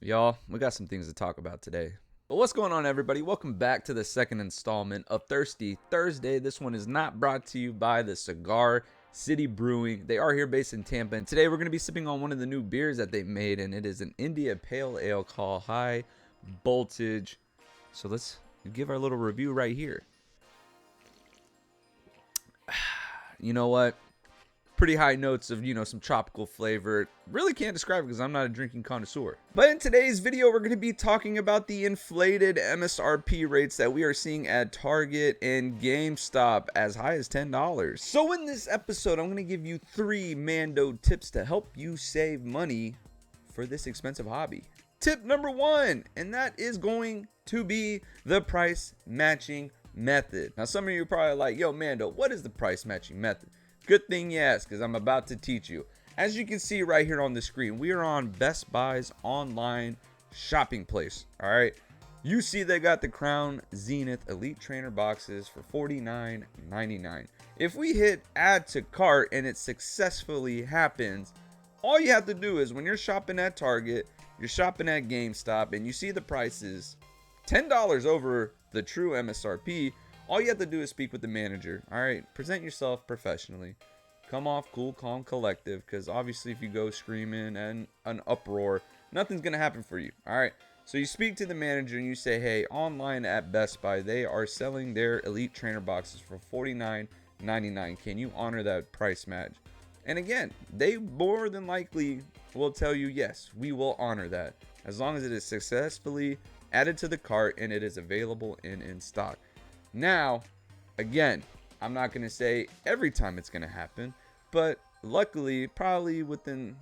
Y'all, we got some things to talk about today. But what's going on, everybody? Welcome back to the second installment of Thirsty Thursday. This one is not brought to you by the Cigar City Brewing. They are here based in Tampa. And today we're going to be sipping on one of the new beers that they made. And it is an India Pale Ale called High Voltage. So let's give our little review right here. You know what? Pretty high notes of, some tropical flavor. Really can't describe it because I'm not a drinking connoisseur. But in today's video, we're going to be talking about the inflated MSRP rates that we are seeing at Target and GameStop, as high as $10. So in this episode, I'm going to give you 3 Mando tips to help you save money for this expensive hobby. Tip number 1, and that is going to be the price matching method. Now, some of you are probably like, yo, Mando, what is the price matching method? Good thing you asked, because I'm about to teach you. As you can see right here on the screen, we are on Best Buy's online shopping place. All right. You see they got the Crown Zenith Elite Trainer boxes for $49.99. If we hit add to cart and it successfully happens, all you have to do is when you're shopping at Target, you're shopping at GameStop, and you see the prices $10 over the true MSRP, all you have to do is speak with the manager. All right, present yourself professionally. Come off cool, calm, collective, because obviously if you go screaming and an uproar, nothing's going to happen for you. All right, so you speak to the manager and you say, hey, online at Best Buy, they are selling their Elite Trainer boxes for $49.99. Can you honor that price match? And again, they more than likely will tell you, yes, we will honor that, as long as it is successfully added to the cart and it is available and in stock. Now, again, I'm not going to say every time it's going to happen, but luckily, probably within,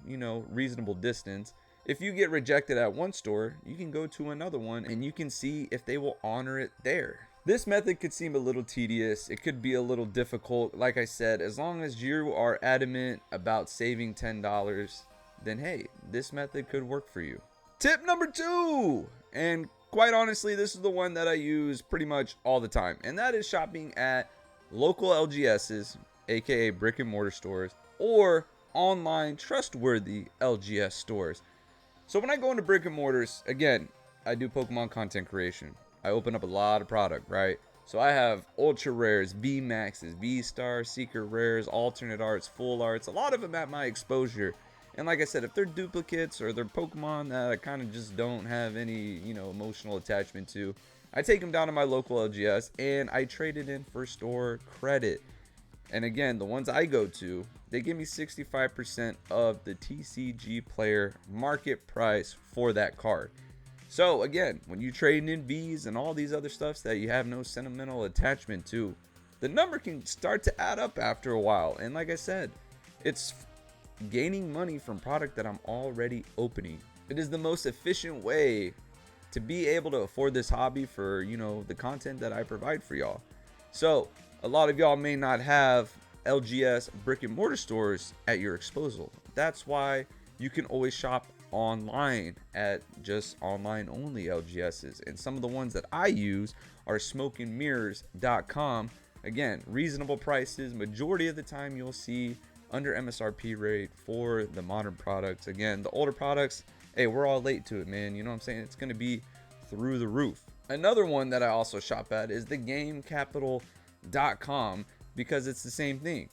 reasonable distance, if you get rejected at one store, you can go to another one and you can see if they will honor it there. This method could seem a little tedious. It could be a little difficult. Like I said, as long as you are adamant about saving $10, then hey, this method could work for you. Tip number 2, and quite honestly, this is the one that I use pretty much all the time, and that is shopping at local LGSs, aka brick and mortar stores, or online trustworthy LGS stores. So when I go into brick and mortars, again, I do Pokemon content creation. I open up a lot of product, right? So I have ultra rares, V maxes, V stars, secret rares, alternate arts, full arts, a lot of them at my exposure. And like I said, if they're duplicates or they're Pokemon that I kind of just don't have any, emotional attachment to, I take them down to my local LGS and I trade it in for store credit. And again, the ones I go to, they give me 65% of the TCG player market price for that card. So again, when you trade in Vs and all these other stuffs that you have no sentimental attachment to, the number can start to add up after a while. And like I said, it's gaining money from product that I'm already opening. It is the most efficient way to be able to afford this hobby for, the content that I provide for y'all. So a lot of y'all may not have LGS brick and mortar stores at your disposal. That's why you can always shop online at just online only LGSs. And some of the ones that I use are smokeandmirrors.com. Again, reasonable prices. Majority of the time you'll see under MSRP rate for the modern products. Again, the older products, hey, we're all late to it, man. You know what I'm saying? It's going to be through the roof. Another one that I also shop at is the GameCapital.com, because it's the same thing.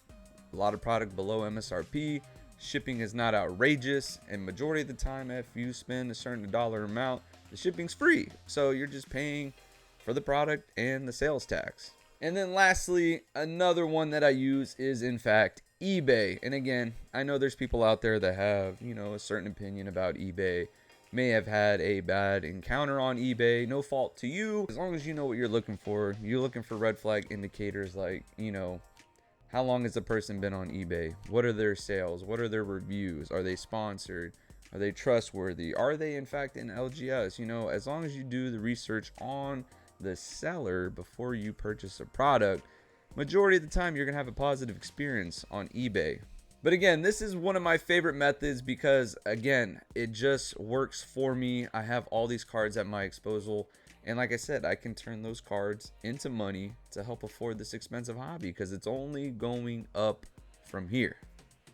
A lot of product below MSRP. Shipping is not outrageous, and majority of the time, if you spend a certain dollar amount, the shipping's free. So you're just paying for the product and the sales tax. And then lastly, another one that I use is, in fact, eBay. And again, I know there's people out there that have, a certain opinion about eBay, may have had a bad encounter on eBay. No fault to you. As long as you know what you're looking for red flag indicators like, how long has the person been on eBay? What are their sales? What are their reviews? Are they sponsored? Are they trustworthy? Are they in fact in LGS? As long as you do the research on the seller before you purchase a product, majority of the time you're gonna have a positive experience on eBay. But again, this is one of my favorite methods because again, it just works for me. I have all these cards at my disposal, and like I said, I can turn those cards into money to help afford this expensive hobby because it's only going up from here.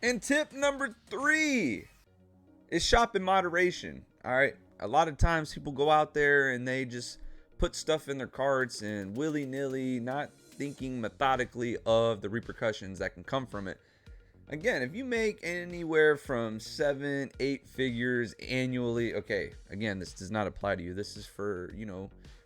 And tip number 3 is shop in moderation. All right, a lot of times people go out there and they just put stuff in their carts and willy-nilly, not thinking methodically of the repercussions that can come from it. Again, if you make anywhere from 7-8 figures annually, okay, again, this does not apply to you. This is for,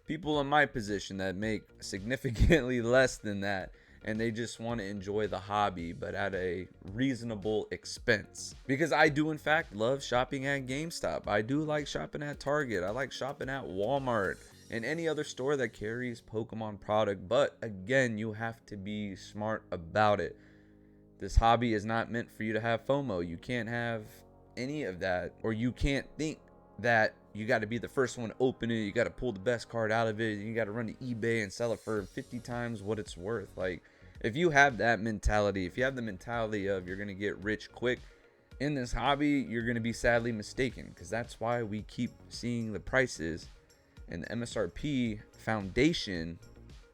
people in my position that make significantly less than that, and they just want to enjoy the hobby, but at a reasonable expense. Because I do, in fact, love shopping at GameStop. I do like shopping at Target. I like shopping at Walmart and any other store that carries Pokemon product. But again, you have to be smart about it. This hobby is not meant for you to have FOMO. You can't have any of that, or you can't think that you got to be the first one to open it. You got to pull the best card out of it. You got to run to eBay and sell it for 50 times what it's worth. Like, if you have that mentality, if you have the mentality of you're going to get rich quick in this hobby, you're going to be sadly mistaken, because that's why we keep seeing the prices and the MSRP foundation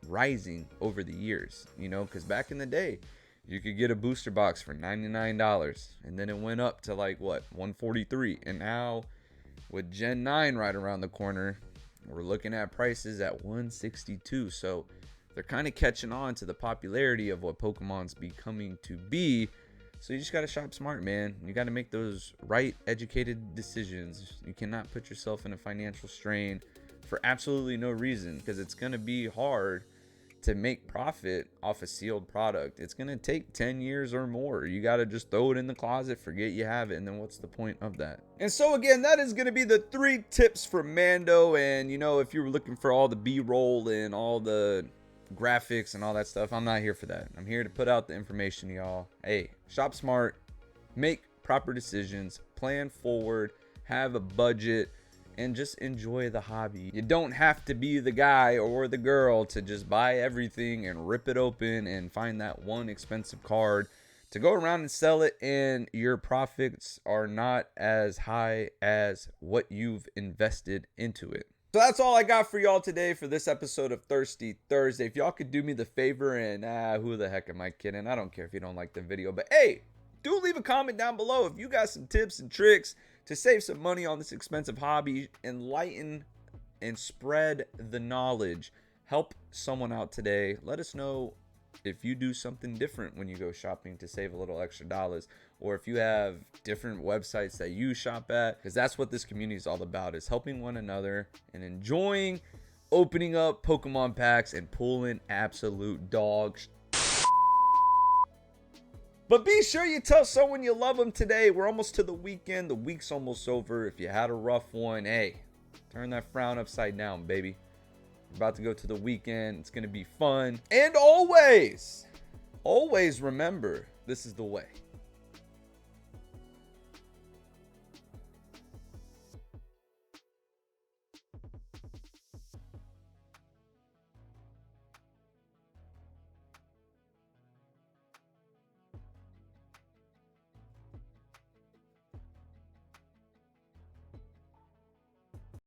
rising over the years, because back in the day, you could get a booster box for $99, and then it went up to like what, $143, and now with Gen 9 right around the corner, we're looking at prices at $162. So they're kind of catching on to the popularity of what Pokemon's becoming to be. So you just got to shop smart, man. You got to make those right, educated decisions. You cannot put yourself in a financial strain for absolutely no reason, because it's going to be hard to make profit off a sealed product. It's going to take 10 years or more. You got to just throw it in the closet, forget you have it, and then what's the point of that? And so again, that is going to be the 3 tips for Mando. And if you were looking for all the B-roll and all the graphics and all that stuff, I'm not here for that. I'm here to put out the information, y'all. Hey, shop smart, make proper decisions, plan forward, have a budget, and just enjoy the hobby. You don't have to be the guy or the girl to just buy everything and rip it open and find that one expensive card to go around and sell it, and your profits are not as high as what you've invested into it. So that's all I got for y'all today for this episode of Thirsty Thursday. If y'all could do me the favor, and who the heck am I kidding? I don't care if you don't like the video, but hey, do leave a comment down below if you got some tips and tricks to save some money on this expensive hobby, enlighten and spread the knowledge, help someone out today. Let us know if you do something different when you go shopping to save a little extra dollars, or if you have different websites that you shop at, because that's what this community is all about, is helping one another and enjoying opening up Pokemon packs and pulling absolute dogs. But be sure you tell someone you love them today. We're almost to the weekend. The week's almost over. If you had a rough one, hey, turn that frown upside down, baby. We're about to go to the weekend. It's going to be fun. And always remember, this is the way.